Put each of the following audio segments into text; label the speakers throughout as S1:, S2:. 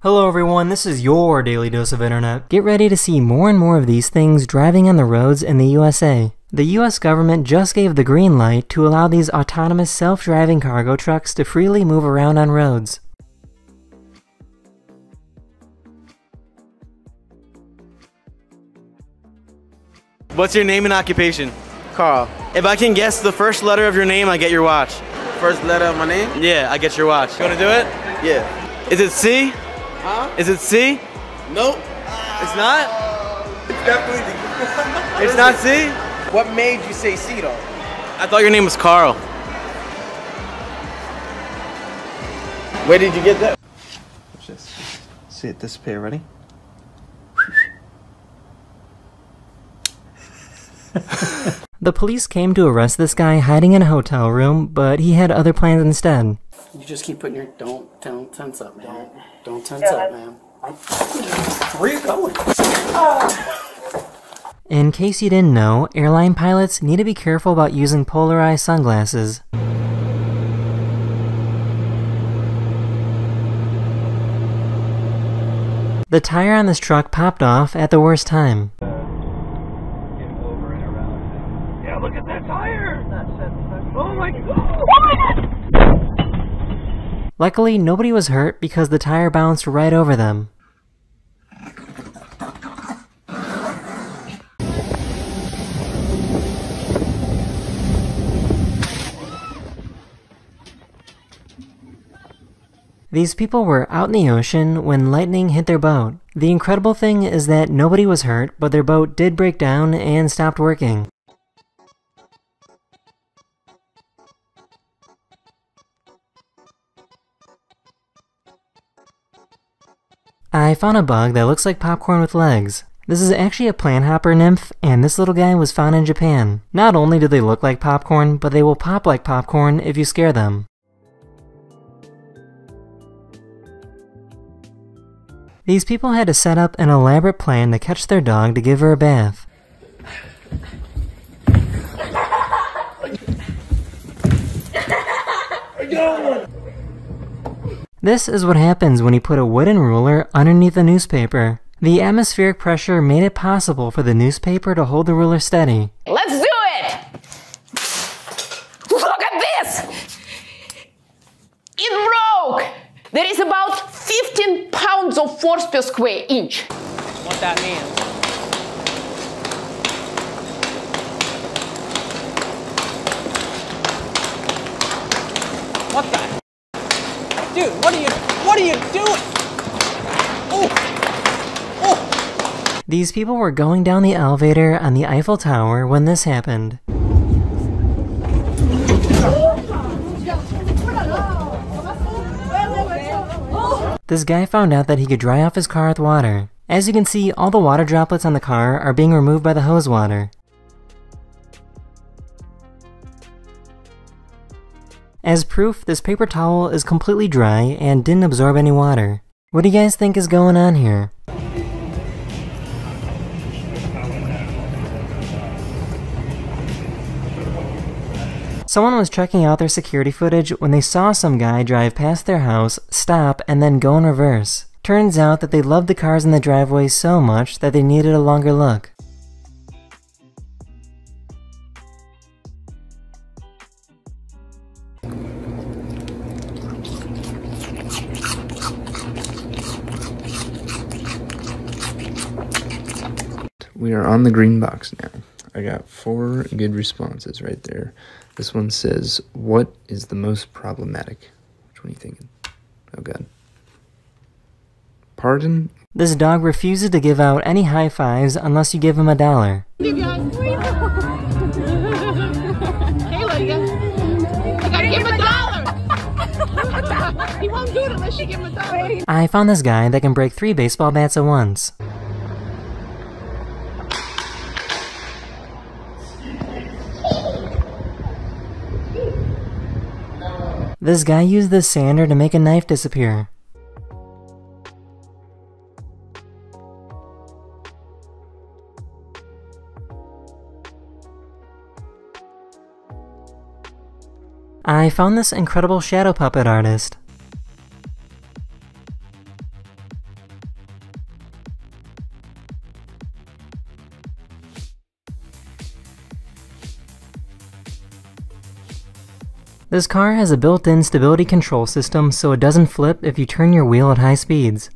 S1: Hello everyone, this is your Daily Dose of Internet. Get ready to see more and more of these things driving on the roads in the USA. The US government just gave the green light to allow these autonomous self-driving cargo trucks to freely move around on roads.
S2: What's your name and occupation?
S3: Carl.
S2: If I can guess the first letter of your name, I get your watch.
S3: First letter of my name?
S2: Yeah, I get your watch. You wanna do it?
S3: Yeah.
S2: Is it C?
S3: Huh?
S2: Is it C?
S3: Nope.
S2: It's not?
S3: It's definitely
S2: It's not C?
S3: What made you say C though?
S2: I thought your name was Carl.
S3: Where did you get that?
S4: Watch this. See it disappear, ready?
S1: The police came to arrest this guy hiding in a hotel room, but he had other plans instead.
S5: You just keep putting your don't tense up, man. Don't tense up, man. Where are you going?
S1: In case you didn't know, airline pilots need to be careful about using polarized sunglasses. The tire on this truck popped off at the worst time.
S6: Yeah, look at that tire! Oh my god!
S1: Luckily, nobody was hurt because the tire bounced right over them. These people were out in the ocean when lightning hit their boat. The incredible thing is that nobody was hurt, but their boat did break down and stopped working. I found a bug that looks like popcorn with legs. This is actually a plant hopper nymph, and this little guy was found in Japan. Not only do they look like popcorn, but they will pop like popcorn if you scare them. These people had to set up an elaborate plan to catch their dog to give her a bath. This is what happens when you put a wooden ruler underneath a newspaper. The atmospheric pressure made it possible for the newspaper to hold the ruler steady.
S7: Let's do it! Look at this! It broke! There is about 15 pounds of force per square inch.
S6: What that means. What the? Dude, what are you doing? Oh! Oh!
S1: These people were going down the elevator on the Eiffel Tower when this happened. This guy found out that he could dry off his car with water. As you can see, all the water droplets on the car are being removed by the hose water. As proof, this paper towel is completely dry and didn't absorb any water. What do you guys think is going on here? Someone was checking out their security footage when they saw some guy drive past their house, stop, and then go in reverse. Turns out that they loved the cars in the driveway so much that they needed a longer look.
S8: We are on the green box now. I got 4 good responses right there. This one says, what is the most problematic? Which one are you thinking? Oh god. Pardon?
S1: This dog refuses to give out any high fives unless you give him $1.
S7: He won't do it unless you give him $1.
S1: I found this guy that can break 3 baseball bats at once. This guy used this sander to make a knife disappear. I found this incredible shadow puppet artist. This car has a built-in stability control system so it doesn't flip if you turn your wheel at high speeds.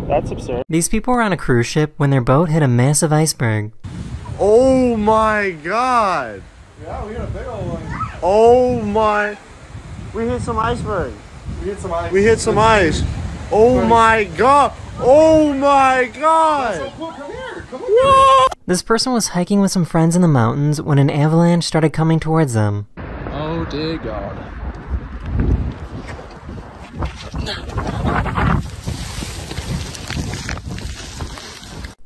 S6: That's absurd.
S1: These people were on a cruise ship when their boat hit a massive iceberg.
S9: Oh my god!
S3: Yeah, we hit a big old one.
S9: Oh my...
S3: We hit some iceberg. We hit some ice.
S9: We hit some ice. Oh my god! Oh my god!
S3: Come here. Come on.
S1: This person was hiking with some friends in the mountains when an avalanche started coming towards them.
S8: Oh dear God.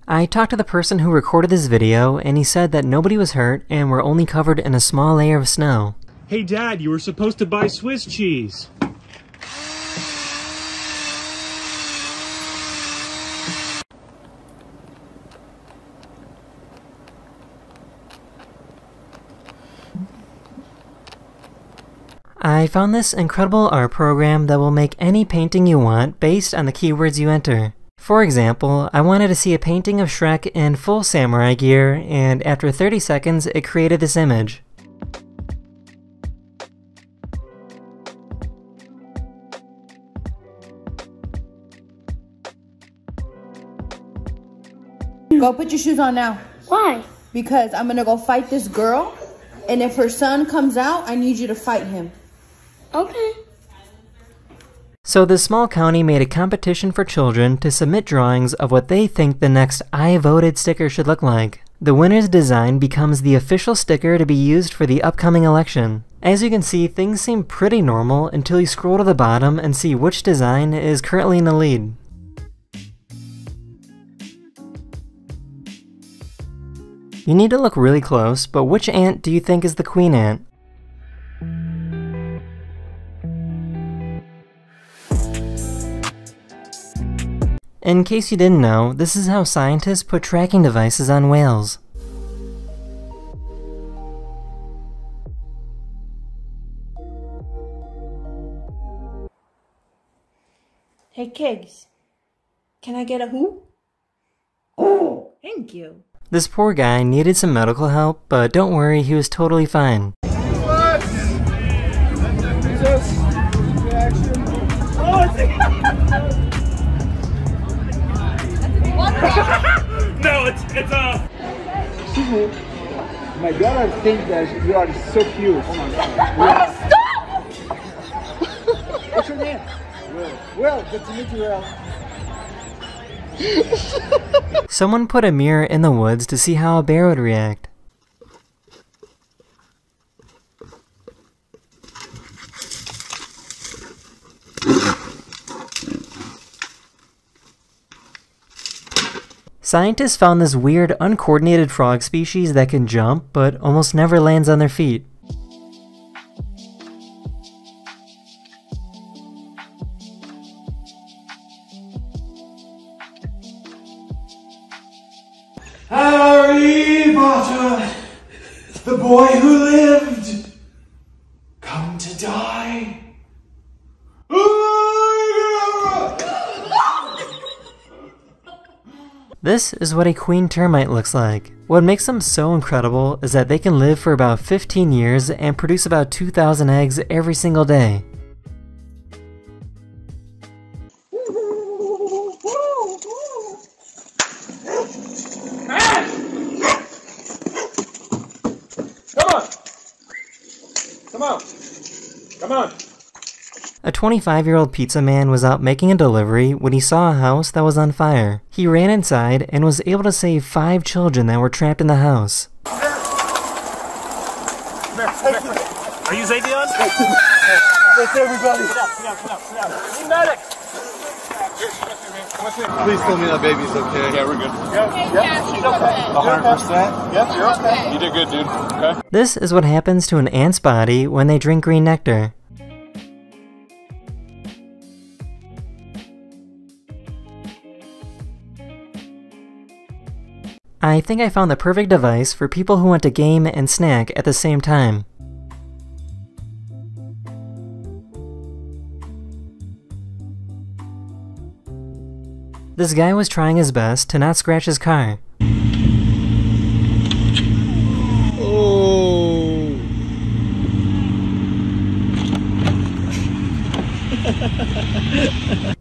S1: I talked to the person who recorded this video, and he said that nobody was hurt and were only covered in a small layer of snow.
S6: Hey, Dad, you were supposed to buy Swiss cheese.
S1: I found this incredible art program that will make any painting you want based on the keywords you enter. For example, I wanted to see a painting of Shrek in full samurai gear, and after 30 seconds it created this image.
S10: Go put your shoes on now.
S11: Why?
S10: Because I'm gonna go fight this girl, and if her son comes out, I need you to fight him.
S11: Okay.
S1: So this small county made a competition for children to submit drawings of what they think the next I voted sticker should look like. The winner's design becomes the official sticker to be used for the upcoming election. As you can see, things seem pretty normal until you scroll to the bottom and see which design is currently in the lead. You need to look really close, but which ant do you think is the queen ant? In case you didn't know, this is how scientists put tracking devices on whales.
S10: Hey, Kiggs. Can I get a who? Oh, thank you.
S1: This poor guy needed some medical help, but don't worry, he was totally fine.
S6: No, it's
S3: Excuse me. My daughter thinks that you are so cute.
S7: Oh, stop!
S3: What's your name? Will. Will, good to meet you, Will.
S1: Someone put a mirror in the woods to see how a bear would react. Scientists found this weird, uncoordinated frog species that can jump, but almost never lands on their feet.
S9: Harry Potter, the boy who lived, come to die.
S1: This is what a queen termite looks like. What makes them so incredible is that they can live for about 15 years and produce about 2,000 eggs every single day.
S6: Come on.
S1: A 25-year-old pizza man was out making a delivery when he saw a house that was on fire. He ran inside and was able to save 5 children that were trapped in the house.
S6: Are you Zavion?
S3: That's everybody.
S6: Sit down. Need medic.
S9: Please tell me that baby's okay.
S6: Yeah, we're good.
S3: She's okay. 100%. Yep, you're okay.
S6: You did good, dude. Okay.
S1: This is what happens to an ant's body when they drink green nectar. I think I found the perfect device for people who want to game and snack at the same time. This guy was trying his best to not scratch his car.
S9: Oh.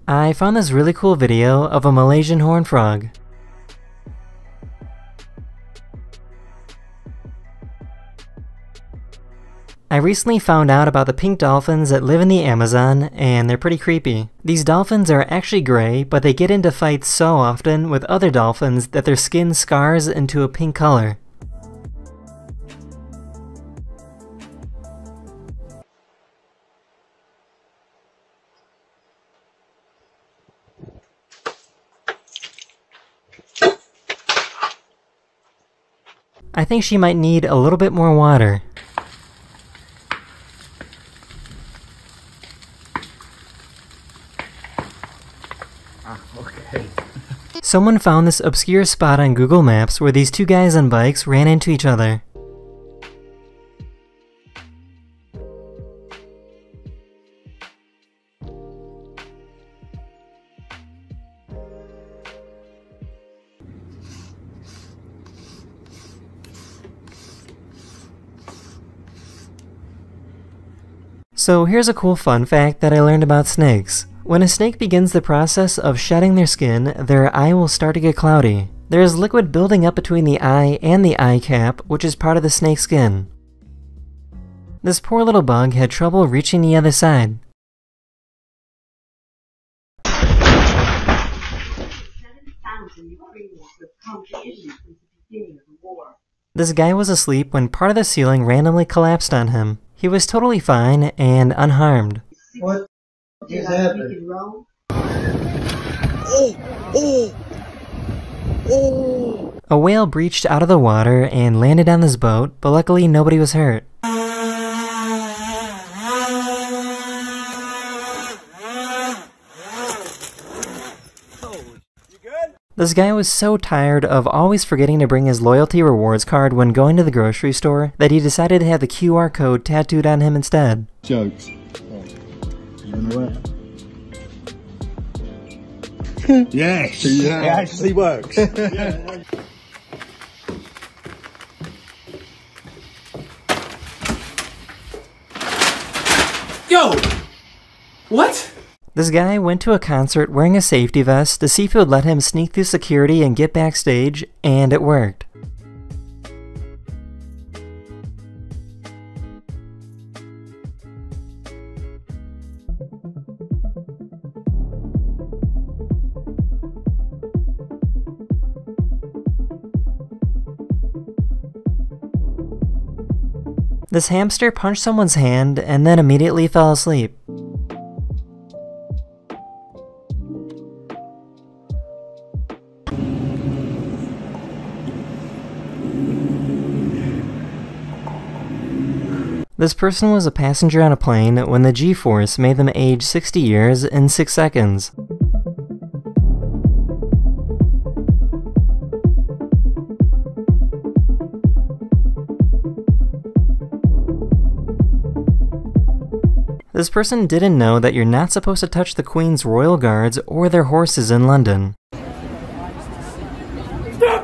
S1: I found this really cool video of a Malaysian horned frog. I recently found out about the pink dolphins that live in the Amazon, and they're pretty creepy. These dolphins are actually gray, but they get into fights so often with other dolphins that their skin scars into a pink color. I think she might need a little bit more water.
S8: Okay.
S1: Someone found this obscure spot on Google Maps where these two guys on bikes ran into each other. So here's a cool fun fact that I learned about snakes. When a snake begins the process of shedding their skin, their eye will start to get cloudy. There is liquid building up between the eye and the eye cap, which is part of the snake's skin. This poor little bug had trouble reaching the other side. This guy was asleep when part of the ceiling randomly collapsed on him. He was totally fine and unharmed.
S3: What just happened?
S1: A whale breached out of the water and landed on this boat, but luckily nobody was hurt. This guy was so tired of always forgetting to bring his loyalty rewards card when going to the grocery store that he decided to have the QR code tattooed on him instead.
S3: Jokes.
S9: Yes.
S3: It actually works.
S9: Yo! What?
S1: This guy went to a concert wearing a safety vest to see if it would let him sneak through security and get backstage, and it worked. This hamster punched someone's hand and then immediately fell asleep. This person was a passenger on a plane when the G-force made them age 60 years in 6 seconds. This person didn't know that you're not supposed to touch the Queen's royal guards or their horses in London.
S6: Step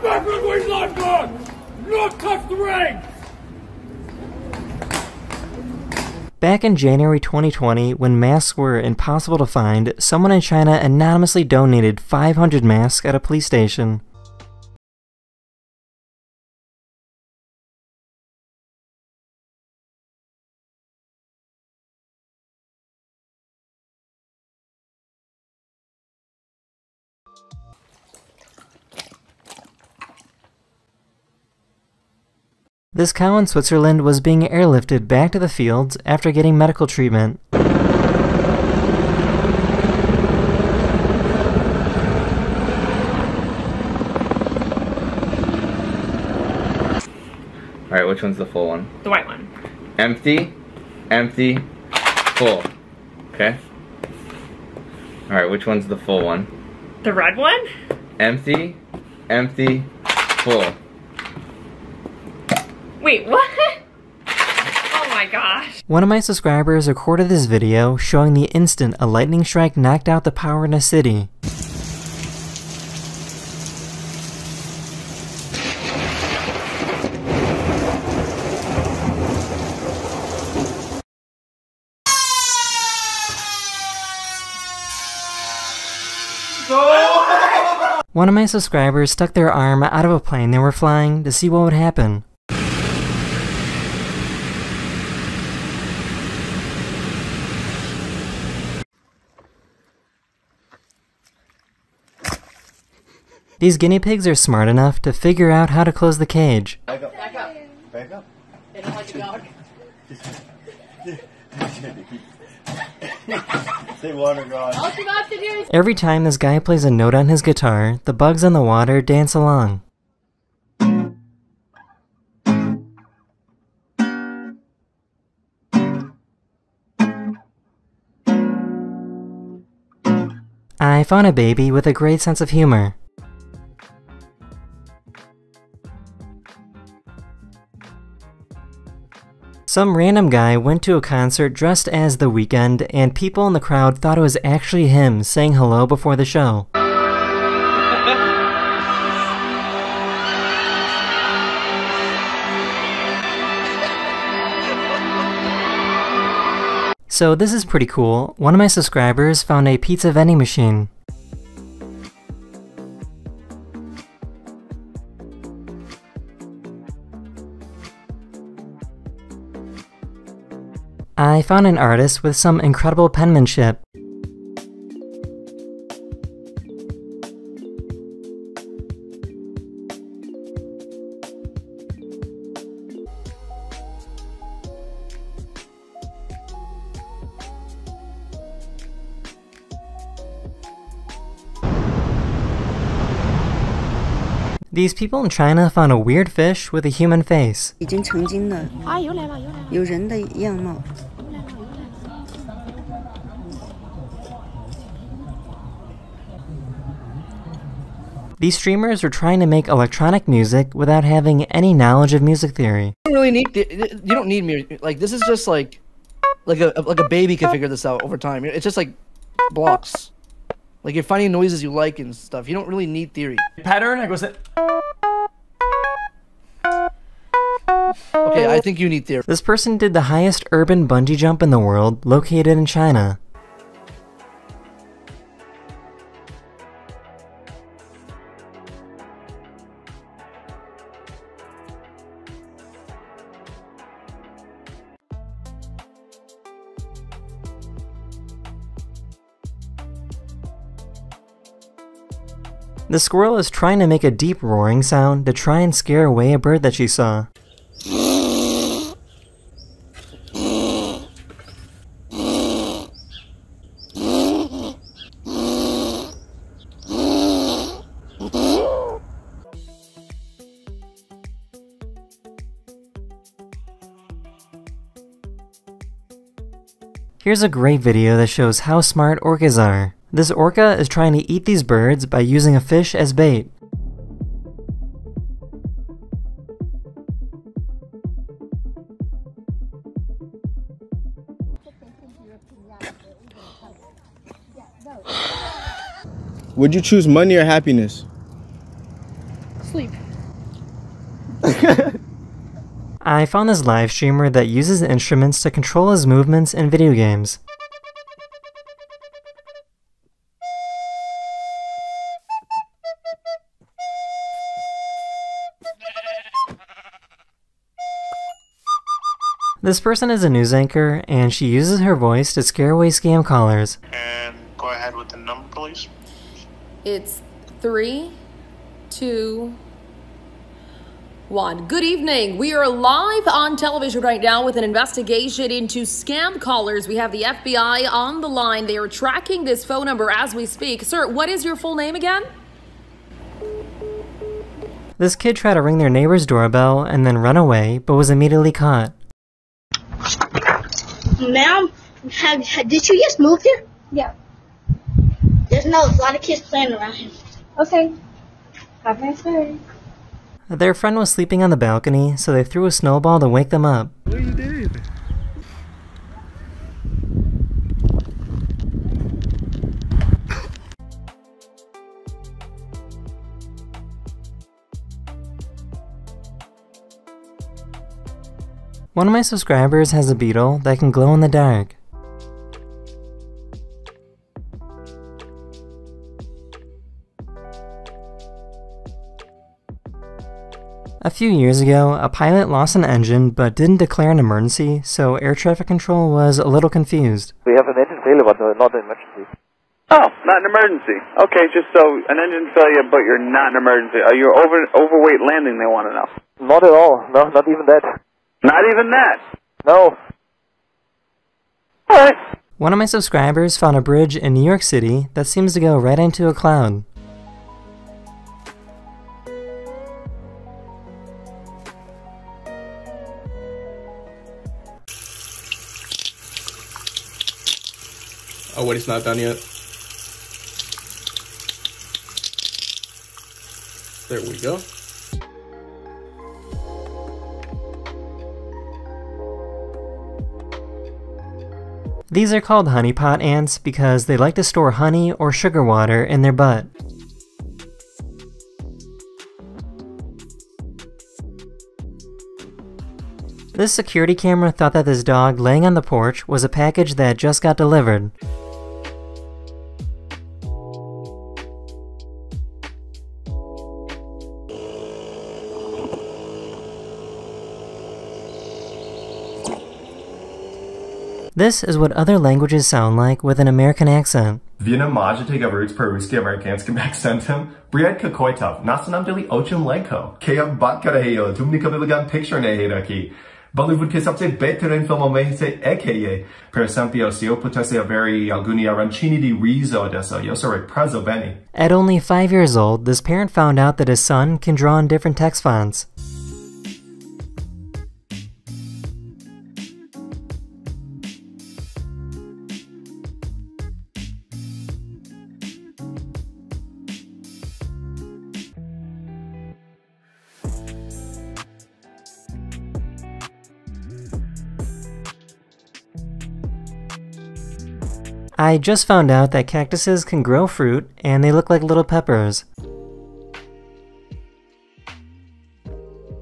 S6: back from the Queen's lifeguard! Do not touch the ring!
S1: Back in January 2020, when masks were impossible to find, someone in China anonymously donated 500 masks at a police station. This cow in Switzerland was being airlifted back to the fields after getting medical treatment.
S11: Alright, which one's the full one?
S12: The white one.
S11: Empty, empty, full. Okay? Alright, which one's the full one?
S12: The red one?
S11: Empty, empty, full.
S12: Wait, what? Oh my gosh.
S1: One of my subscribers recorded this video showing the instant a lightning strike knocked out the power in a city. One of my subscribers stuck their arm out of a plane they were flying to see what would happen. These guinea pigs are smart enough to figure out how to close the cage.
S6: Back up. Back up. Back up. They don't like a dog. Say water god. All you got to do is...
S1: Every time this guy plays a note on his guitar, the bugs on the water dance along. I found a baby with a great sense of humor. Some random guy went to a concert dressed as The Weeknd, and people in the crowd thought it was actually him saying hello before the show. So this is pretty cool. One of my subscribers found a pizza vending machine. I found an artist with some incredible penmanship. These people in China found a weird fish with a human face.
S13: 已经成精了，有人的样貌。
S1: These streamers are trying to make electronic music without having any knowledge of music theory.
S14: You don't really need you don't need music. Like this is just like a baby can figure this out over time. It's just like blocks. Like you're finding noises you like and stuff. You don't really need theory.
S9: Pattern, I go say.
S14: Okay, I think you need theory.
S1: This person did the highest urban bungee jump in the world, located in China. The squirrel is trying to make a deep roaring sound to try and scare away a bird that she saw. Here's a great video that shows how smart orcas are. This orca is trying to eat these birds by using a fish as bait.
S15: Would you choose money or happiness?
S10: Sleep.
S1: I found this live streamer that uses instruments to control his movements in video games. This person is a news anchor, and she uses her voice to scare away scam callers.
S16: And go ahead with the number, please.
S7: It's 3, 2, 1. Good evening. We are live on television right now with an investigation into scam callers. We have the FBI on the line. They are tracking this phone number as we speak. Sir, what is your full name again?
S1: This kid tried to ring their neighbor's doorbell and then run away, but was immediately caught.
S17: Ma'am, did you just move here?
S10: Yeah.
S17: There's a lot of kids playing around here.
S10: Okay. Have a nice day.
S1: Their friend was sleeping on the balcony, so they threw a snowball to wake them up.
S15: What are you doing?
S1: One of my subscribers has a beetle that can glow in the dark. A few years ago, a pilot lost an engine but didn't declare an emergency, so air traffic control was a little confused.
S18: We have an engine failure, but not an emergency.
S19: Oh, not an emergency. Okay, just so an engine failure, but you're not an emergency. Are you overweight landing, they want to know?
S18: Not at all. No, not even that.
S19: Not even that?
S18: No.
S19: Alright.
S1: One of my subscribers found a bridge in New York City that seems to go right into a cloud.
S20: Oh, wait, it's not done yet. There we go.
S1: These are called honeypot ants because they like to store honey or sugar water in their butt. This security camera thought that this dog laying on the porch was a package that just got delivered. This is what other languages sound like with an American accent.
S21: Vina Majatega roots peruski amerikanska accentum. Briad kakoitov. Nasanam dili ochum lego. Kea batkaraheyo. Tumnika biligan picture nehiraki. Bollywood kisapse betteren film omehse ekeye. Per esempio, sio potesse averi alguni arancini di riso adesso. Io sarei preso bene.
S1: At only 5 years old, this parent found out that his son can draw in different text fonts. I just found out that cactuses can grow fruit, and they look like little peppers.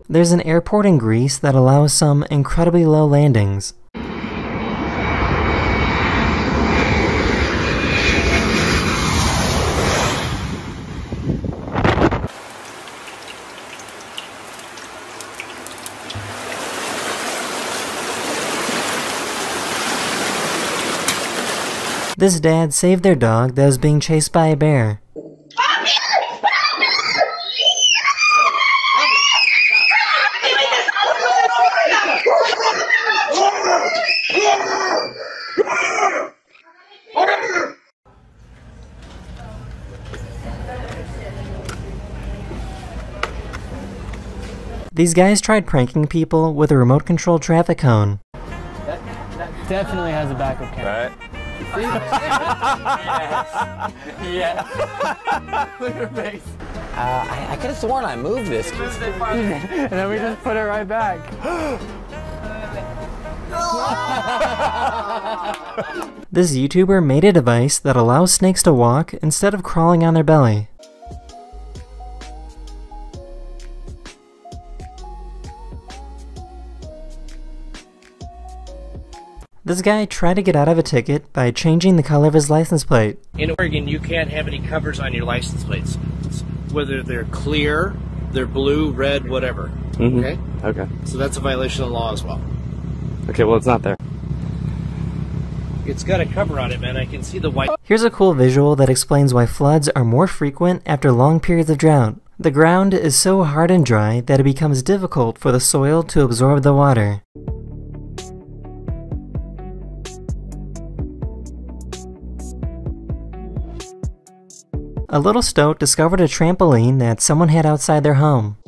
S1: There's an airport in Greece that allows some incredibly low landings. This dad saved their dog that was being chased by a bear. These guys tried pranking people with a remote-controlled traffic cone.
S22: That definitely has a backup camera. Right.
S23: Yeah. Look at her face. I could have sworn I moved this.
S22: And then we just put it right back.
S1: This YouTuber made a device that allows snakes to walk instead of crawling on their belly. This guy tried to get out of a ticket by changing the color of his license plate.
S24: In Oregon, you can't have any covers on your license plates. Whether they're clear, they're blue, red, whatever.
S11: Mm-hmm.
S24: Okay?
S11: Okay.
S24: So that's a violation of the law as well.
S11: Okay, well, it's not there.
S24: It's got a cover on it, man. I can see the white.
S1: Here's a cool visual that explains why floods are more frequent after long periods of drought. The ground is so hard and dry that it becomes difficult for the soil to absorb the water. A little stoat discovered a trampoline that someone had outside their home.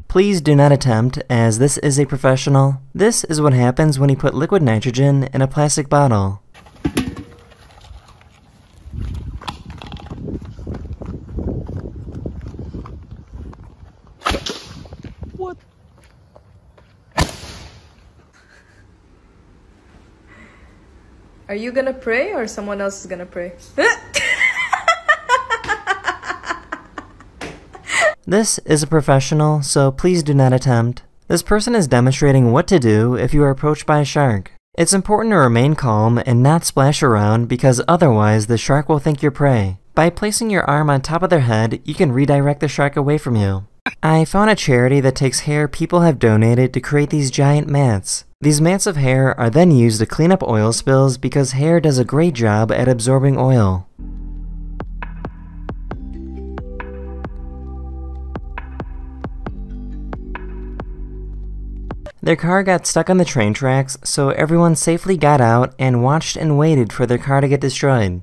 S1: Please do not attempt, as this is a professional. This is what happens when you put liquid nitrogen in a plastic bottle.
S22: What?
S25: Are you gonna pray or someone else is gonna pray?
S1: This is a professional, so please do not attempt. This person is demonstrating what to do if you are approached by a shark. It's important to remain calm and not splash around because otherwise the shark will think you're prey. By placing your arm on top of their head, you can redirect the shark away from you. I found a charity that takes hair people have donated to create these giant mats. These mats of hair are then used to clean up oil spills because hair does a great job at absorbing oil. Their car got stuck on the train tracks, so everyone safely got out and watched and waited for their car to get destroyed.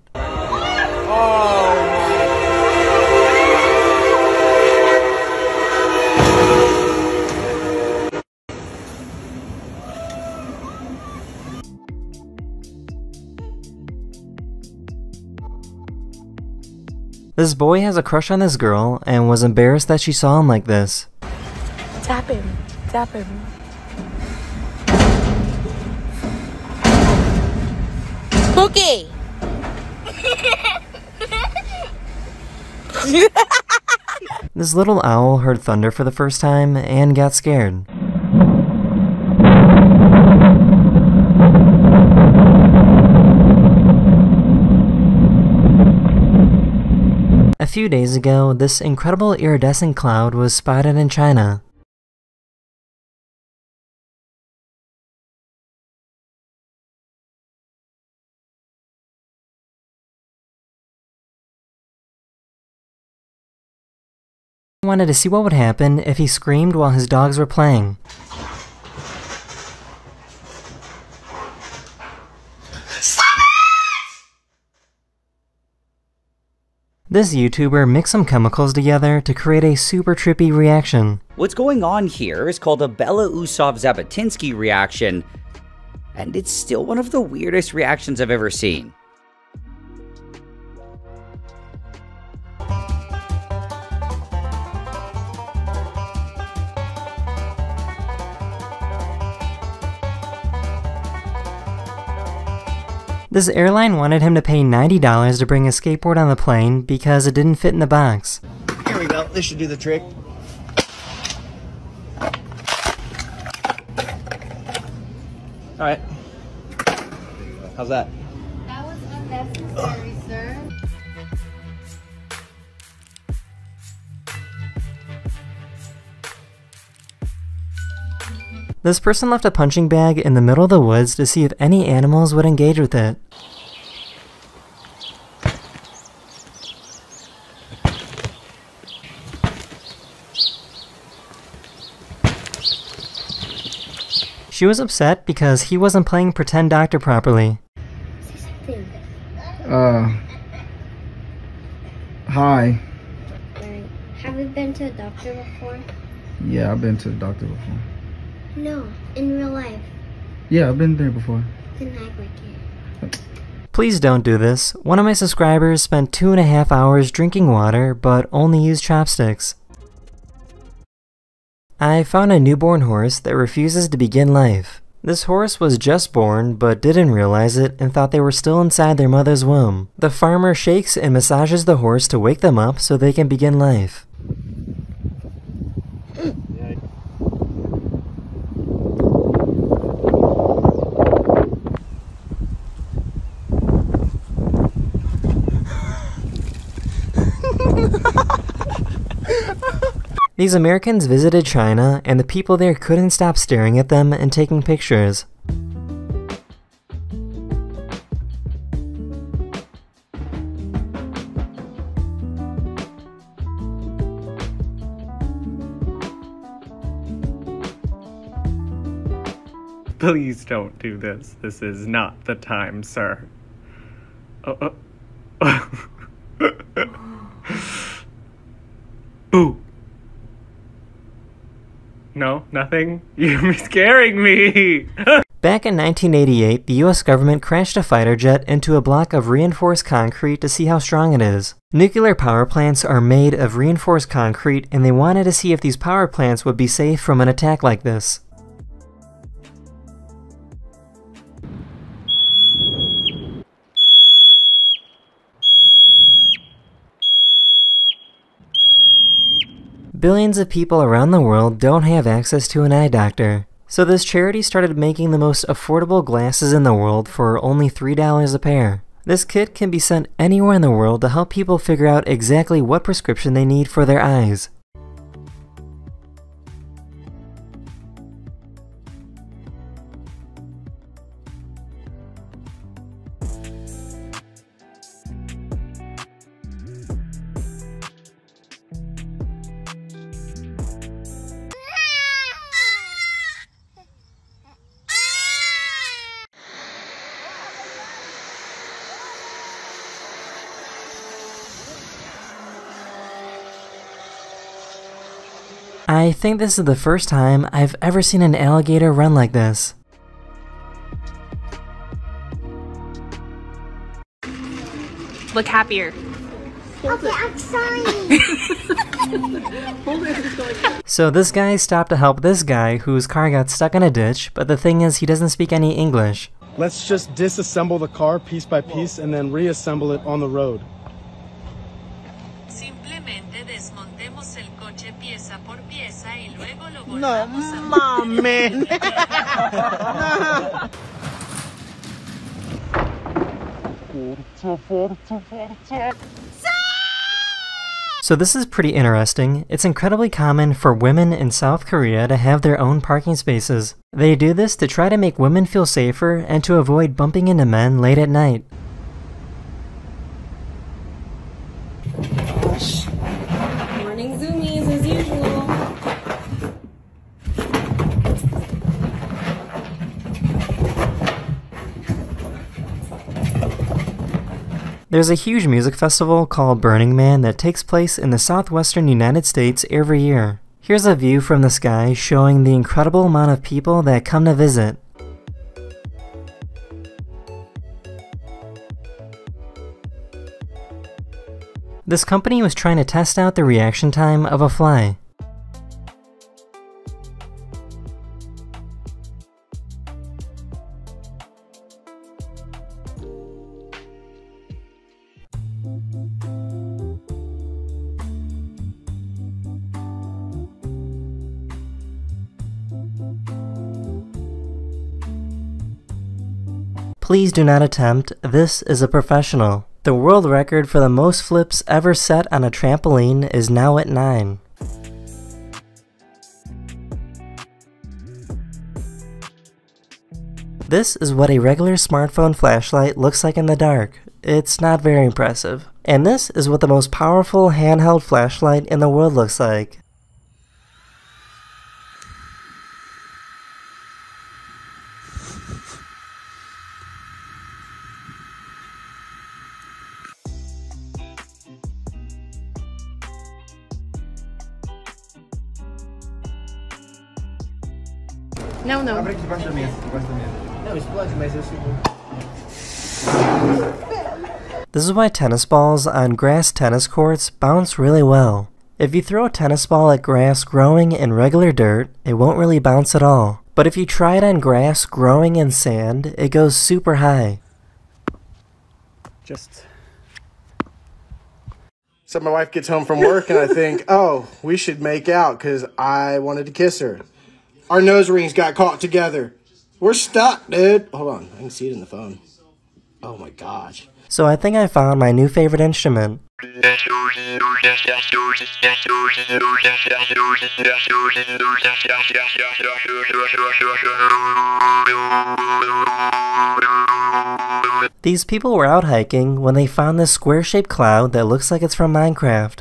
S1: This boy has a crush on this girl and was embarrassed that she saw him like this.
S10: Tap him. Tap him.
S13: Cookie!
S1: This little owl heard thunder for the first time and got scared. A few days ago, this incredible iridescent cloud was spotted in China. He wanted to see what would happen if he screamed while his dogs were playing. This YouTuber mixed some chemicals together to create a super trippy reaction.
S2: What's going on here is called a Belousov-Zhabotinsky reaction, and it's still one of the weirdest reactions I've ever seen.
S1: This airline wanted him to pay $90 to bring a skateboard on the plane because it didn't fit in the box.
S3: Here we go. This should do the trick. All right. How's that?
S4: That was unnecessary, sir.
S1: This person left a punching bag in the middle of the woods to see if any animals would engage with it. She was upset because he wasn't playing pretend doctor properly.
S15: Hi.
S4: Have you been to a doctor before?
S15: Yeah, I've been to the doctor before.
S4: No, in real life.
S15: Yeah, I've been there before.
S4: Then act like it.
S1: Please don't do this. One of my subscribers spent 2.5 hours drinking water, but only used chopsticks. I found a newborn horse that refuses to begin life. This horse was just born, but didn't realize it and thought they were still inside their mother's womb. The farmer shakes and massages the horse to wake them up so they can begin life. These Americans visited China, and the people there couldn't stop staring at them and taking pictures.
S5: Please don't do this. This is not the time, sir. Boo. No, nothing? You're scaring me!
S1: Back in 1988, the US government crashed a fighter jet into a block of reinforced concrete to see how strong it is. Nuclear power plants are made of reinforced concrete, and they wanted to see if these power plants would be safe from an attack like this. billions of people around the world don't have access to an eye doctor. So this charity started making the most affordable glasses in the world for only $3 a pair. This kit can be sent anywhere in the world to help people figure out exactly what prescription they need for their eyes. I think this is the first time I've ever seen an alligator run like this.
S6: Look happier.
S4: Okay, I'm sorry.
S1: So this guy stopped to help this guy whose car got stuck in a ditch, but the thing is he doesn't speak any English.
S8: Let's just disassemble the car piece by piece and then reassemble it on the road.
S9: No, mames.
S1: So this is pretty interesting. It's incredibly common for women in South Korea to have their own parking spaces. They do this to try to make women feel safer and to avoid bumping into men late at night.
S12: Morning zoomies as usual.
S1: There's a huge music festival called Burning Man that takes place in the southwestern United States every year. Here's a view from the sky showing the incredible amount of people that come to visit. This company was trying to test out the reaction time of a fly. Please do not attempt. This is a professional. The world record for the most flips ever set on a trampoline is now at 9. This is what a regular smartphone flashlight looks like in the dark. It's not very impressive. And this is what the most powerful handheld flashlight in the world looks like.
S12: No, no.
S1: This is why tennis balls on grass tennis courts bounce really well. If you throw a tennis ball at grass growing in regular dirt, it won't really bounce at all. But if you try it on grass growing in sand, it goes super high.
S8: So my wife gets home from work and I think, oh, we should make out because I wanted to kiss her. Our nose rings got caught together. We're stuck, dude. Hold on, I can see it in the phone. Oh my gosh.
S1: So I think I found my new favorite instrument. These people were out hiking when they found this square-shaped cloud that looks like it's from Minecraft.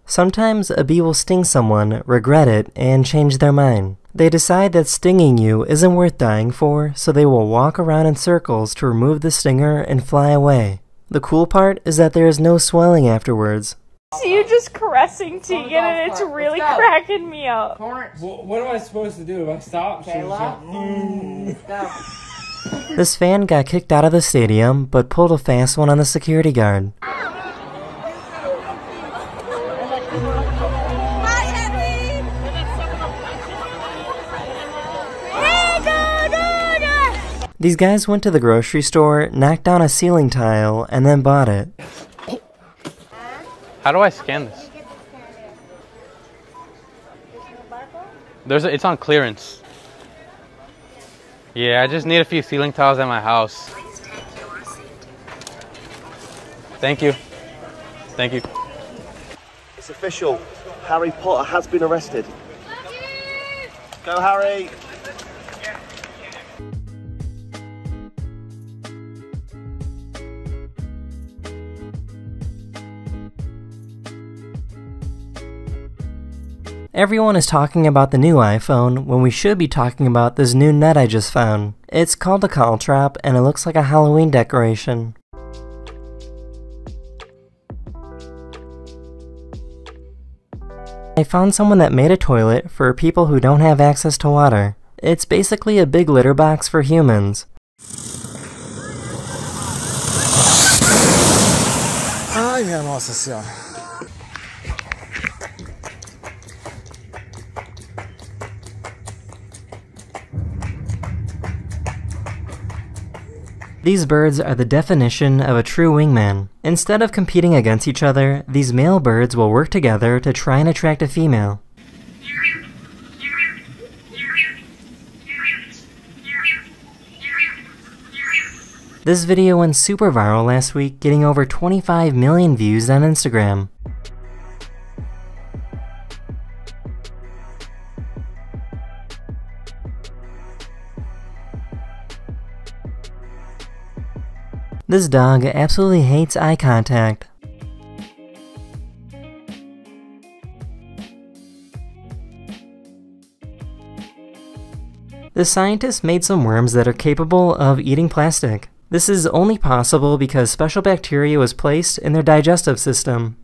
S1: Sometimes a bee will sting someone, regret it, and change their mind. They decide that stinging you isn't worth dying for, so they will walk around in circles to remove the stinger and fly away. The cool part is that there is no swelling afterwards.
S10: See you just caressing Tegan and it's really cracking me up.
S22: What am I supposed to do? If I stop?
S1: This fan got kicked out of the stadium, but pulled a fast one on the security guard. These guys went to the grocery store, knocked down a ceiling tile, and then bought it.
S11: How do I scan this?
S7: It's on clearance. Yeah, I just need a few ceiling tiles at my house. Thank you. Thank you.
S14: It's official. Harry Potter has been arrested. Go, Harry!
S1: Everyone is talking about the new iPhone when we should be talking about this new net I just found. It's called a caltrop and it looks like a Halloween decoration. I found someone that made a toilet for people who don't have access to water. It's basically a big litter box for humans.
S16: Ay, mi hermosa sea.
S1: These birds are the definition of a true wingman. Instead of competing against each other, these male birds will work together to try and attract a female. This video went super viral last week, getting over 25 million views on Instagram. This dog absolutely hates eye contact. The scientists made some worms that are capable of eating plastic. This is only possible because special bacteria was placed in their digestive system.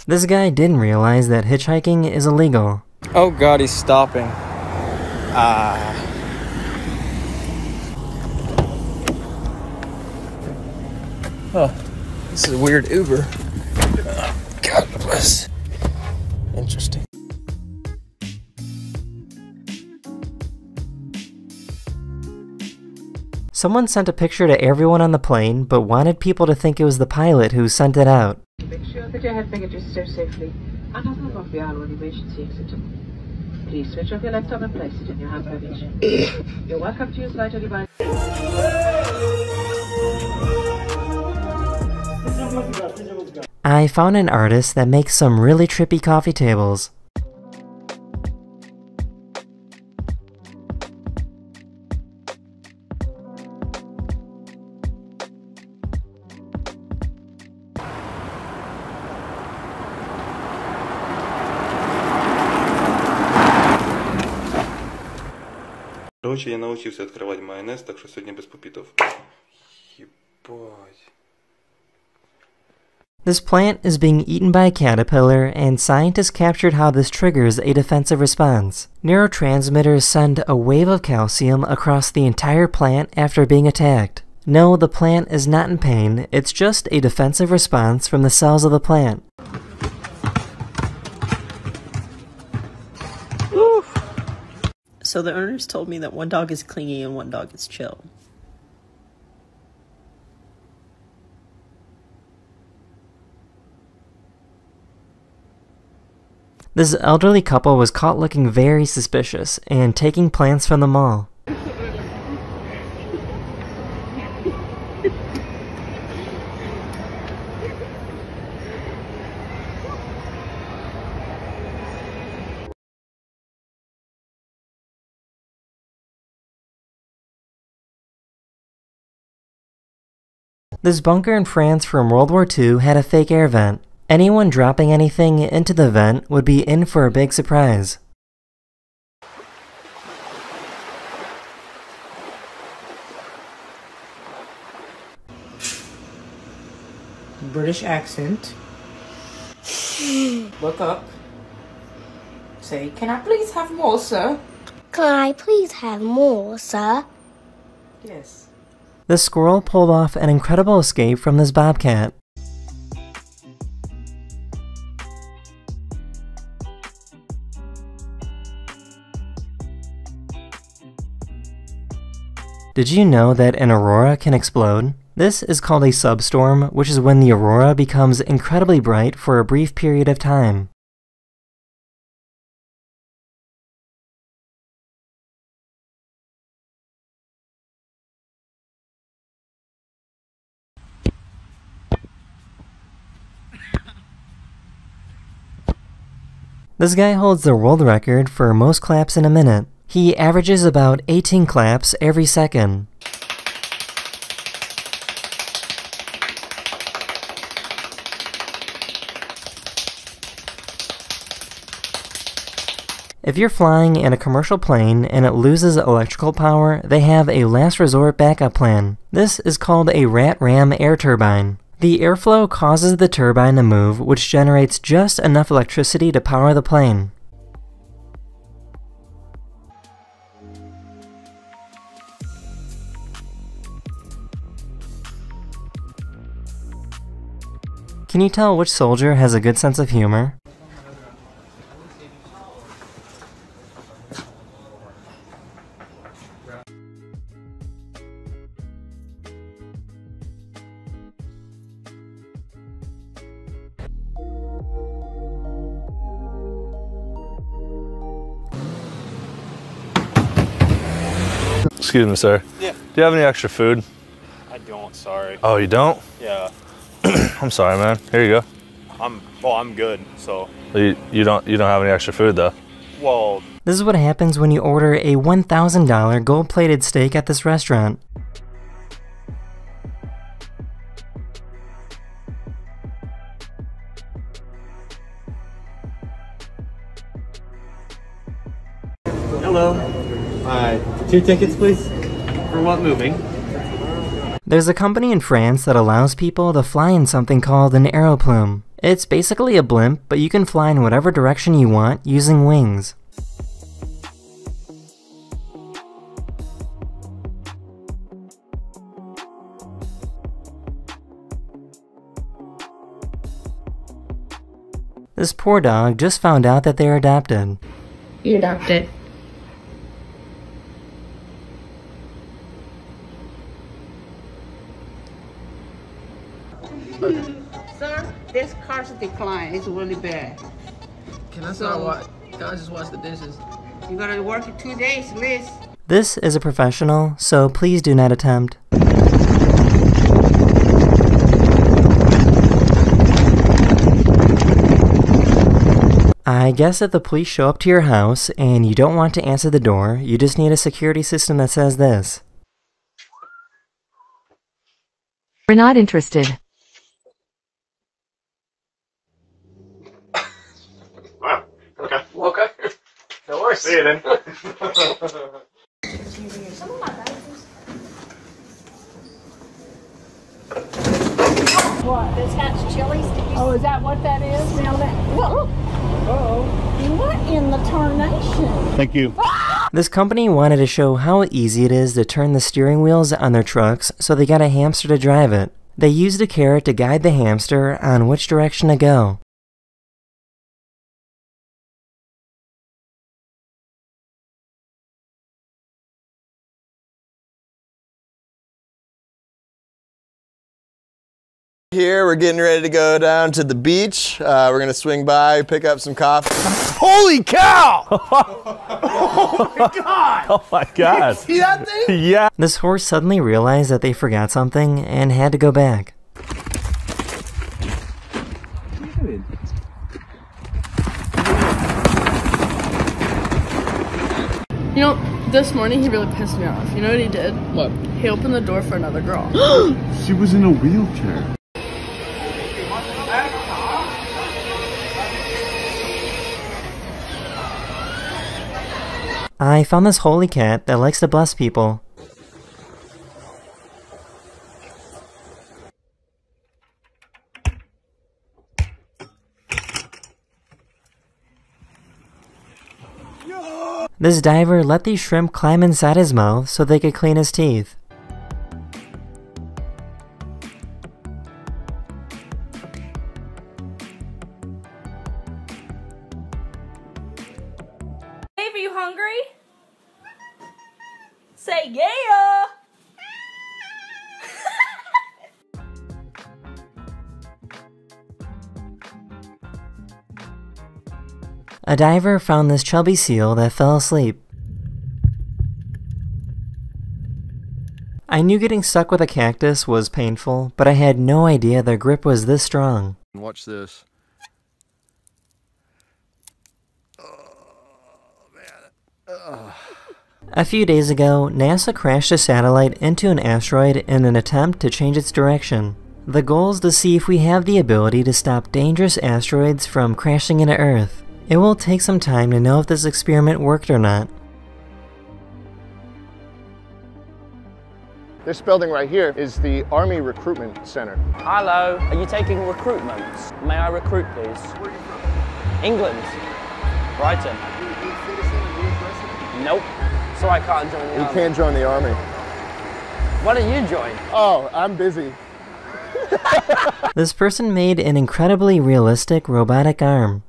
S1: This guy didn't realize that hitchhiking is illegal.
S3: Oh god, he's stopping. Oh, this is a weird Uber. God bless. Interesting.
S1: Someone sent a picture to everyone on the plane, but wanted people to think it was the pilot who sent it out.
S17: Make sure that your head fingertips stowed safely and doesn't off the aisle when emergency exit. Please switch off your laptop and place it in your hand luggage. You're welcome to use lighter devices.
S1: I found an artist that makes some really trippy coffee tables.
S18: Короче, я научился открывать майонез, так что сегодня без попитов. Ебать.
S1: This plant is being eaten by a caterpillar, and scientists captured how this triggers a defensive response. Neurotransmitters send a wave of calcium across the entire plant after being attacked. No, the plant is not in pain, it's just a defensive response from the cells of the plant.
S26: So the owners told me that one dog is clingy and one dog is chill.
S1: This elderly couple was caught looking very suspicious and taking plants from the mall. This bunker in France from World War II had a fake air vent. Anyone dropping anything into the vent would be in for a big surprise.
S10: British accent. Look up. Say, can I please have more, sir?
S4: Can I please have more, sir?
S10: Yes.
S1: The squirrel pulled off an incredible escape from this bobcat. Did you know that an aurora can explode? This is called a substorm, which is when the aurora becomes incredibly bright for a brief period of time. This guy holds the world record for most claps in a minute. He averages about 18 claps every second. If you're flying in a commercial plane and it loses electrical power, they have a last resort backup plan. This is called a rat-ram air turbine. The airflow causes the turbine to move, which generates just enough electricity to power the plane. Can you tell which soldier has a good sense of humor?
S19: Excuse me, sir.
S20: Yeah.
S19: Do you have any extra food?
S20: I don't, sorry.
S19: Oh, you don't?
S20: Yeah.
S19: I'm sorry, man. Here you go.
S20: I'm good, so.
S19: You don't have any extra food though.
S20: Well,
S1: this is what happens when you order a $1,000 gold-plated steak at this restaurant.
S21: Hello. Hi. 2 tickets, please. For what movie?
S1: There's a company in France that allows people to fly in something called an aeroplume. It's basically a blimp, but you can fly in whatever direction you want using wings. This poor dog just found out that they're adopted.
S12: You're adopted.
S23: Sir, this car's decline. It's really bad.
S24: Can I start what? Can I just wash the dishes?
S23: You gotta work in 2 days, Liz.
S1: This is a professional, so please do not attempt. I guess if the police show up to your house and you don't want to answer the door, you just need a security system that says this.
S25: We're not interested.
S21: Okay. Okay. No worries. See you then.
S10: What? This hatch chilies? Oh, is that what that is? Now that. Whoa. Uh-oh. What in the tarnation?
S27: Thank you.
S1: This company wanted to show how easy it is to turn the steering wheels on their trucks, so they got a hamster to drive it. They used a carrot to guide the hamster on which direction to go.
S28: Here, we're getting ready to go down to the beach. We're gonna swing by, pick up some coffee.
S19: Holy cow!
S28: Oh my god!
S19: Oh my god!
S28: See that thing?
S19: Yeah.
S1: This horse suddenly realized that they forgot something and had to go back.
S12: You know, this morning he really pissed me off. You know what he did? What? He opened the door for another girl.
S27: She was in a wheelchair.
S1: I found this holy cat that likes to bless people. This diver let these shrimp climb inside his mouth so they could clean his teeth.
S10: Dave, are you hungry? Say yeah!
S1: A diver found this chubby seal that fell asleep. I knew getting stuck with a cactus was painful, but I had no idea their grip was this strong.
S2: Watch this.
S1: A few days ago, NASA crashed a satellite into an asteroid in an attempt to change its direction. The goal is to see if we have the ability to stop dangerous asteroids from crashing into Earth. It will take some time to know if this experiment worked or not.
S5: This building right here is the Army Recruitment Center.
S6: Hello, are you taking recruitments? May I recruit, please? Where are you from? England. Brighton. Are you a citizen? Are you a resident? Nope. So I can't join the army.
S5: You can't join the army.
S6: Why don't you join?
S5: Oh, I'm busy.
S1: This person made an incredibly realistic robotic arm.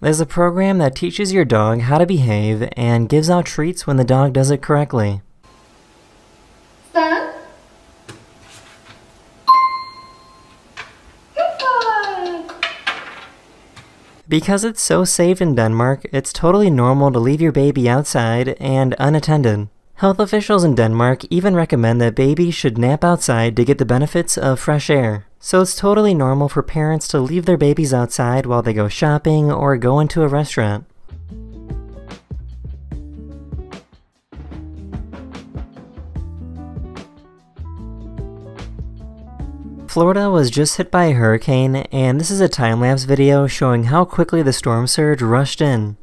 S1: There's a program that teaches your dog how to behave and gives out treats when the dog does it correctly.
S4: Son? Good boy!
S1: Because it's so safe in Denmark, it's totally normal to leave your baby outside and unattended. Health officials in Denmark even recommend that babies should nap outside to get the benefits of fresh air. So it's totally normal for parents to leave their babies outside while they go shopping or go into a restaurant. Florida was just hit by a hurricane, and this is a time-lapse video showing how quickly the storm surge rushed in.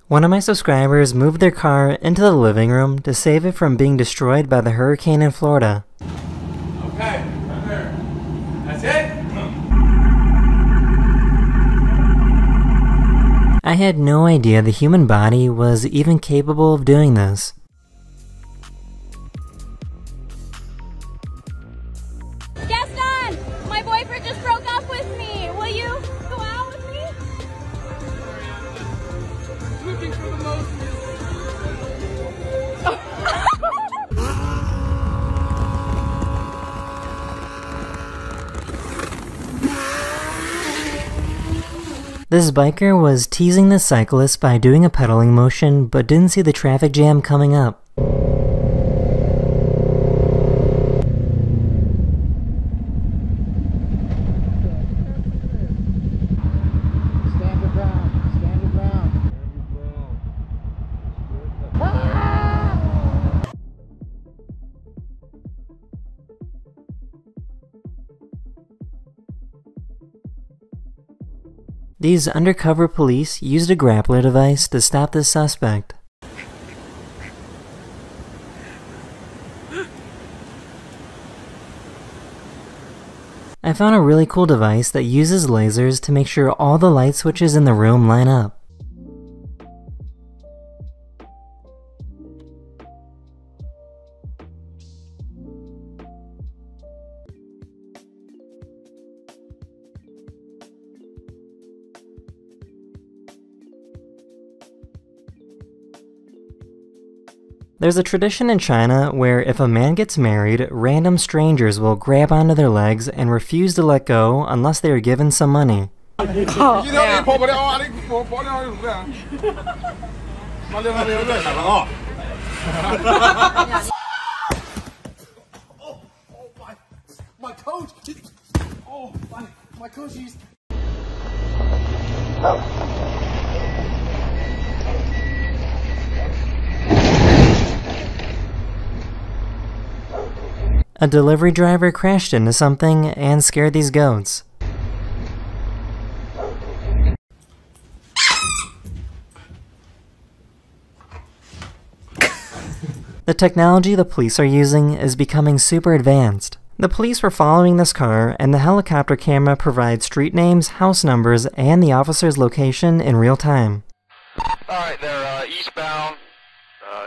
S1: One of my subscribers moved their car into the living room to save it from being destroyed by the hurricane in Florida.
S8: Okay, right there. That's it?
S1: I had no idea the human body was even capable of doing this.
S9: Gaston! My boyfriend just broke up with me! Will you go out with me?
S8: Looking for the most.
S1: This biker was teasing the cyclist by doing a pedaling motion, but didn't see the traffic jam coming up. These undercover police used a grappler device to stop this suspect. I found a really cool device that uses lasers to make sure all the light switches in the room line up. There's a tradition in China where if a man gets married, random strangers will grab onto their legs and refuse to let go unless they are given some money.
S8: My coach! Oh, my coach used...
S1: A delivery driver crashed into something and scared these goats. The technology the police are using is becoming super advanced. The police were following this car, and the helicopter camera provides street names, house numbers, and the officer's location in real time.
S13: Alright, they're eastbound,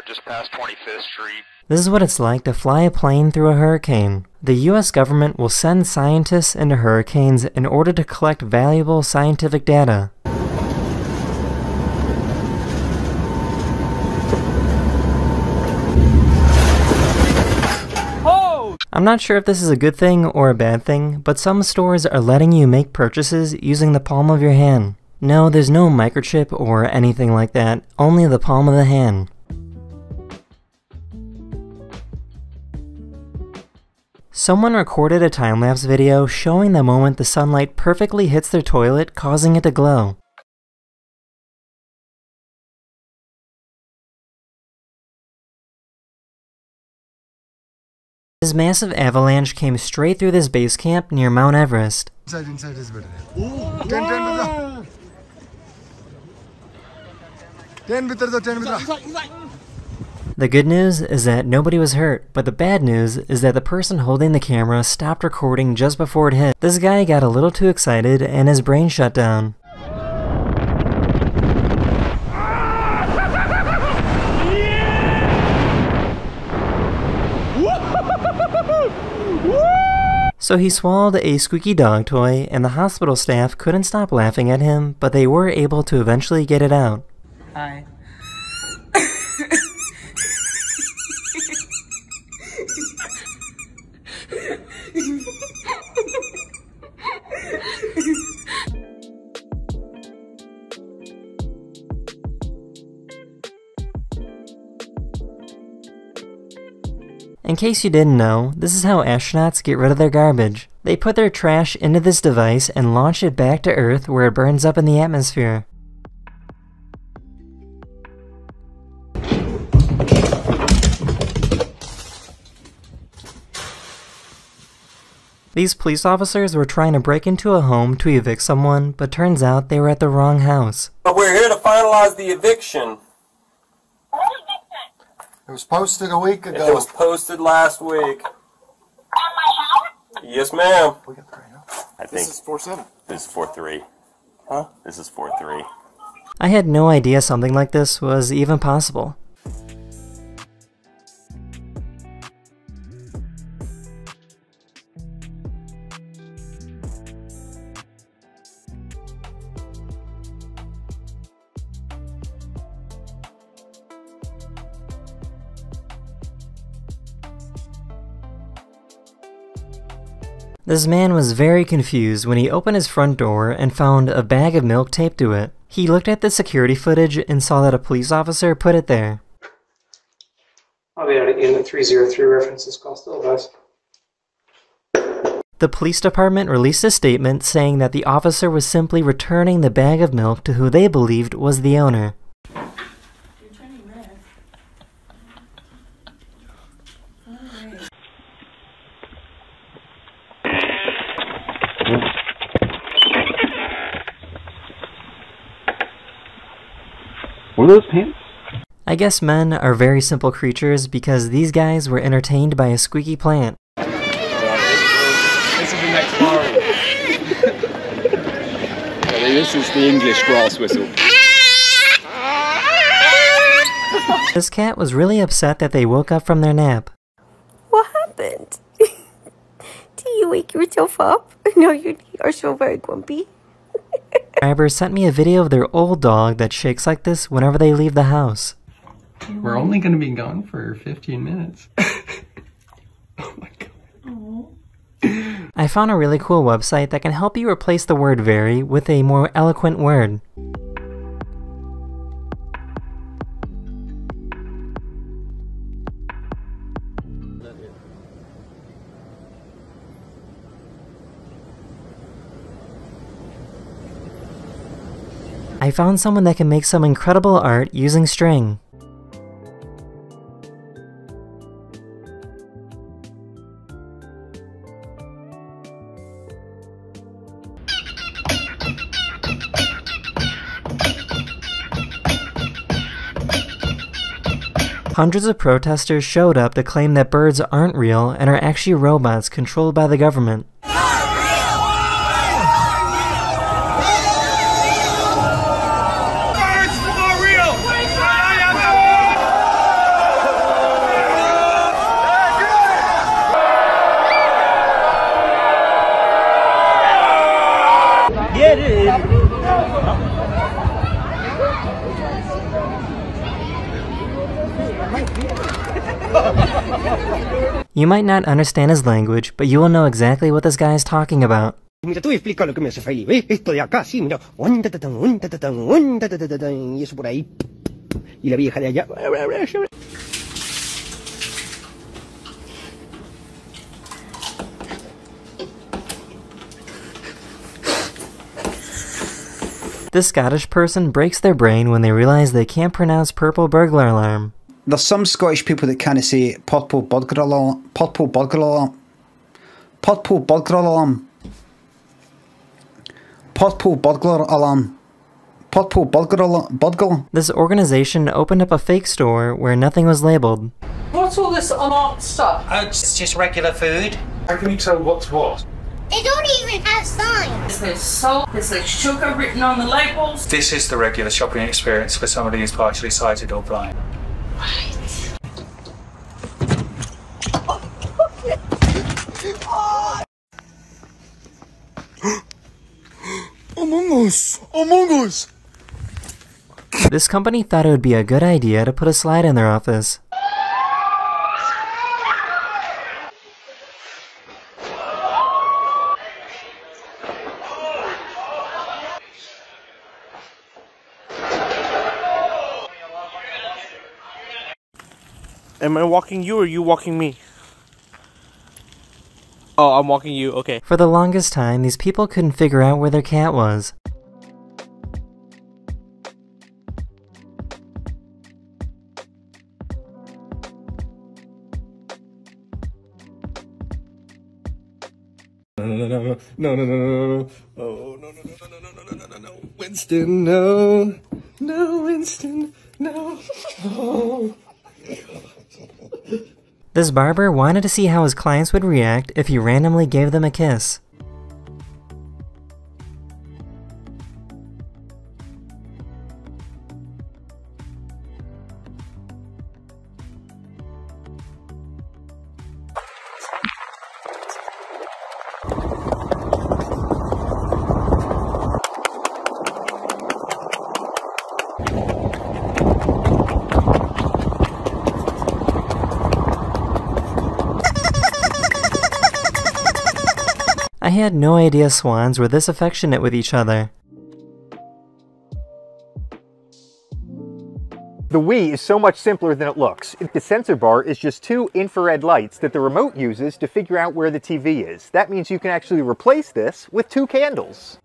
S13: just past 25th Street.
S1: This is what it's like to fly a plane through a hurricane. The US government will send scientists into hurricanes in order to collect valuable scientific data. I'm not sure if this is a good thing or a bad thing, but some stores are letting you make purchases using the palm of your hand. No, there's no microchip or anything like that, only the palm of the hand. Someone recorded a time-lapse video showing the moment the sunlight perfectly hits their toilet, causing it to glow. This massive avalanche came straight through this base camp near Mount Everest.
S27: Inside is better. Ten. 10
S1: The good news is that nobody was hurt, but the bad news is that the person holding the camera stopped recording just before it hit. This guy got a little too excited and his brain shut down. So he swallowed a squeaky dog toy, and the hospital staff couldn't stop laughing at him, but they were able to eventually get it out.
S2: Hi.
S1: In case you didn't know, this is how astronauts get rid of their garbage. They put their trash into this device and launch it back to Earth where it burns up in the atmosphere. These police officers were trying to break into a home to evict someone, but turns out they were at the wrong house.
S3: But we're here to finalize the eviction.
S27: It was posted a week ago.
S3: It was posted last week. Yes, ma'am.
S20: I think
S27: This is 4-7.
S20: this is 4-3. Huh? This is 4-3.
S1: I had no idea something like this was even possible. This man was very confused when he opened his front door and found a bag of milk taped to it. He looked at the security footage and saw that a police officer put it there.
S7: I'll be able to get the 303 references call still, guys.
S1: The police department released a statement saying that the officer was simply returning the bag of milk to who they believed was the owner.
S27: Were those pants?
S1: I guess men are very simple creatures because these guys were entertained by a squeaky plant.
S8: This is the next bar. This is the English grass whistle.
S1: This cat was really upset that they woke up from their nap.
S11: What happened? Did you wake yourself up? No, you are so very grumpy.
S1: Subscribers sent me a video of their old dog that shakes like this whenever they leave the house.
S14: We're only going to be gone for 15 minutes.
S1: I found a really cool website that can help you replace the word very with a more eloquent word. I found someone that can make some incredible art using string. Hundreds of protesters showed up to claim that birds aren't real and are actually robots controlled by the government.
S8: Get it!
S1: You might not understand his language, but you will know exactly what this guy is talking about.
S2: Mira, te voy a explicar lo que me hace feliz. Esto de acá, sí, mira. Y eso por ahí. Y la vieja de allá.
S1: This Scottish person breaks their brain when they realize they can't pronounce purple burglar alarm.
S15: There's some Scottish people that can't say purple burglar alarm. Purple burglar alarm. Purple burglar alarm. Purple burglar alarm. Purple burglar burglar.
S1: This organization opened up a fake store where nothing was labeled.
S16: What's all this unmarked stuff?
S17: It's just regular food.
S21: How can you tell what's what?
S4: They don't even have signs.
S16: There's salt, there's sugar written on the labels.
S18: This is the regular shopping experience for somebody who's partially sighted or blind.
S27: Among Us! Among Us!
S1: This company thought it would be a good idea to put a slide in their office.
S22: Am I walking you or you walking me? Oh, I'm walking you, okay.
S1: For the longest time, these people couldn't figure out where their cat was.
S27: No. Oh, no. Winston, no. No, Winston, no. Oh.
S1: This barber wanted to see how his clients would react if he randomly gave them a kiss. I had no idea swans were this affectionate with each other.
S24: The Wii is so much simpler than it looks. The sensor bar is just two infrared lights that the remote uses to figure out where the TV is. That means you can actually replace this with two candles.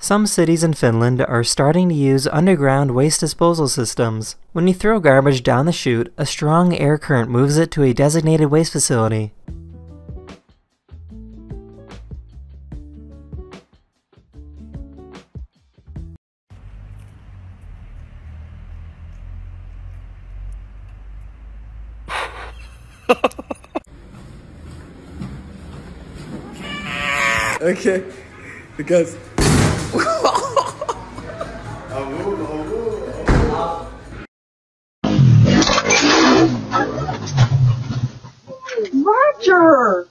S1: Some cities in Finland are starting to use underground waste disposal systems. When you throw garbage down the chute, a strong air current moves it to a designated waste facility.
S27: Okay, because
S23: Roger!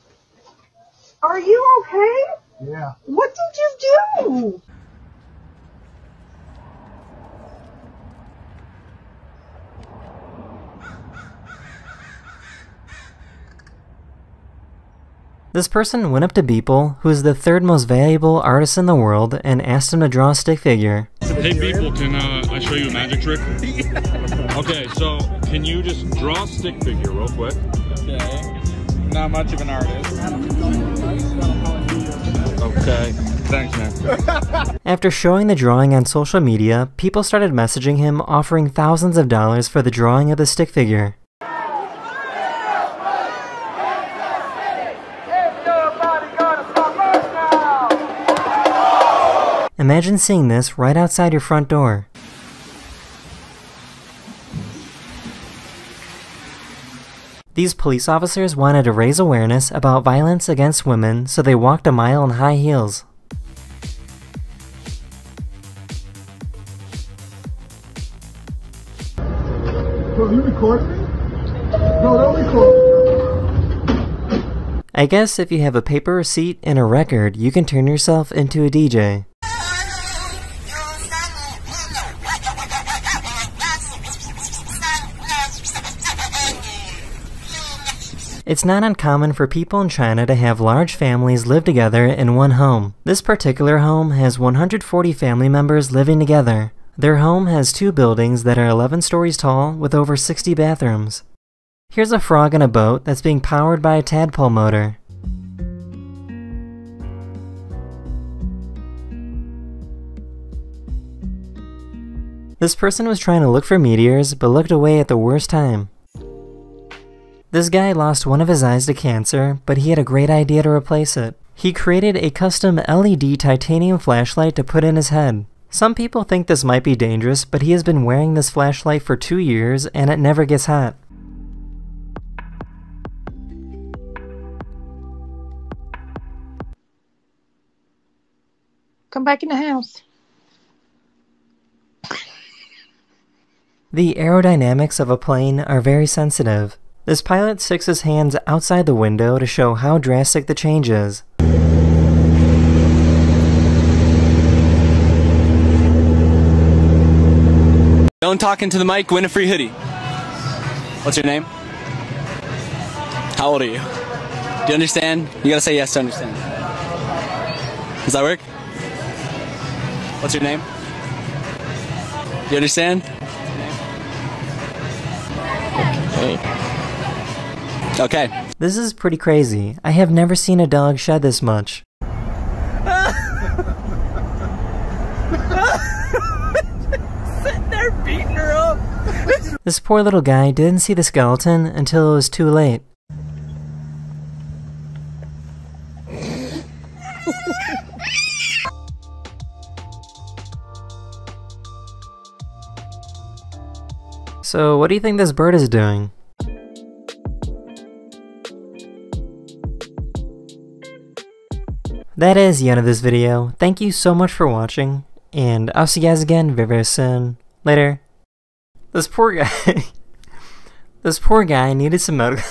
S23: Are you okay?
S27: Yeah.
S23: What did you do?
S1: This person went up to Beeple, who is the third most valuable artist in the world, and asked him to draw a stick figure.
S26: Hey Beeple, can I show you a magic trick? Okay, so can you just draw a stick figure real quick?
S29: Okay. Not much of an artist.
S26: Okay, thanks man.
S1: After showing the drawing on social media, people started messaging him offering thousands of dollars for the drawing of the stick figure. Imagine seeing this right outside your front door. These police officers wanted to raise awareness about violence against women, so they walked a mile in high heels.
S27: Bro, you recording me? No, don't record me.
S1: I guess if you have a paper receipt and a record, you can turn yourself into a DJ. It's not uncommon for people in China to have large families live together in one home. This particular home has 140 family members living together. Their home has 2 buildings that are 11 stories tall with over 60 bathrooms. Here's a frog in a boat that's being powered by a tadpole motor. This person was trying to look for meteors, but looked away at the worst time. This guy lost one of his eyes to cancer, but he had a great idea to replace it. He created a custom LED titanium flashlight to put in his head. Some people think this might be dangerous, but he has been wearing this flashlight for 2 years and it never gets hot.
S5: Come back in the house.
S1: The aerodynamics of a plane are very sensitive. This pilot sticks his hands outside the window to show how drastic the change is.
S6: Don't talk into the mic, win a free hoodie. What's your name? How old are you? Do you understand? You gotta say yes to understand. Does that work? What's your name? Do you understand? Okay.
S1: This is pretty crazy. I have never seen a dog shed this much.
S5: Sitting there beating her up.
S1: This poor little guy didn't see the skeleton until it was too late. So, what do you think this bird is doing? That is the end of this video. Thank you so much for watching, and I'll see you guys again very, very soon. Later. This poor guy... this poor guy needed some medical...